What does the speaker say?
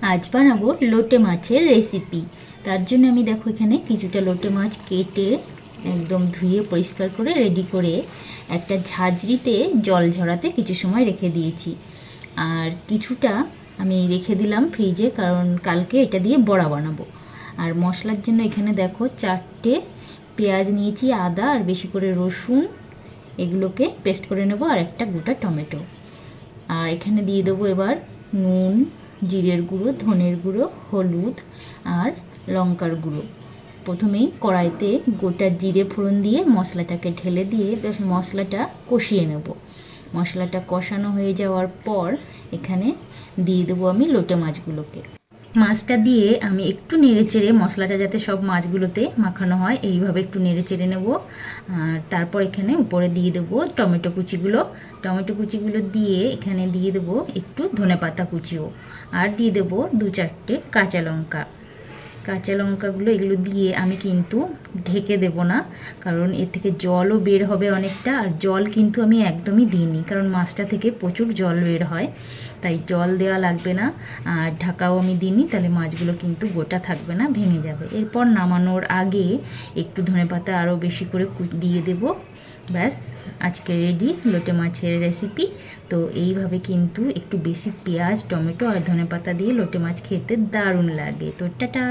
আজ বানাবো লোটে মাছের রেসিপি। তার জন্য আমি দেখো এখানে কিছুটা লোটে মাছ কেটে একদম ধুয়ে পরিষ্কার করে রেডি করে একটা ঝাঁঝরিতে জল ঝরাতে কিছু সময় রেখে দিয়েছি। আর কিছুটা আমি রেখে দিলাম ফ্রিজে, কারণ কালকে এটা দিয়ে বড়া বানাবো। আর মশলার জন্য এখানে দেখো 4টে পেঁয়াজ নিয়েছি, আদা আর বেশি করে রসুন, এগুলোকে পেস্ট করে নেবো, আর একটা গোটা টমেটো। আর এখানে দিয়ে দেবো এবার নুন, জিরের গুঁড়ো, ধনের গুঁড়ো, হলুদ আর লঙ্কার গুঁড়ো। প্রথমেই কড়াইতে গোটা জিরে ফোড়ন দিয়ে মশলাটাকে ঢেলে দিয়ে বেশ মশলাটা কষিয়ে নেব। মশলাটা কষানো হয়ে যাওয়ার পর এখানে দিয়ে দেবো আমি লোটে মাছগুলোকে। মাছটা দিয়ে আমি একটু নেড়ে চেড়ে, মশলাটা যাতে সব মাছগুলোতে মাখানো হয় এইভাবে একটু নেড়ে চেড়ে নেব। আর তারপর এখানে উপরে দিয়ে দেবো টমেটো কুচিগুলো দিয়ে এখানে দিয়ে দেবো একটু ধনেপাতা কুচিও, আর দিয়ে দেবো 2-4টে কাঁচা লঙ্কাগুলো। এগুলো দিয়ে আমি কিন্তু ঢেকে দেব না, কারণ এর থেকে জলও বের হবে অনেকটা। আর জল কিন্তু আমি একদমই দিইনি, কারণ মাছটা থেকে প্রচুর জল বের হয়, তাই জল দেওয়া লাগবে না। আর ঢাকাও আমি দিইনি, তাহলে মাছগুলো কিন্তু গোটা থাকবে না, ভেঙে যাবে। এরপর নামানোর আগে একটু ধনেপাতা আরও বেশি করে দিয়ে দেব। ব্যাস, আজকে রেডি লোটে মাছের রেসিপি। তো এইভাবে কিন্তু একটু বেশি পেঁয়াজ, টমেটো আর ধনেপাতা দিয়ে লোটে মাছ খেতে দারুণ লাগে। তো টাটা।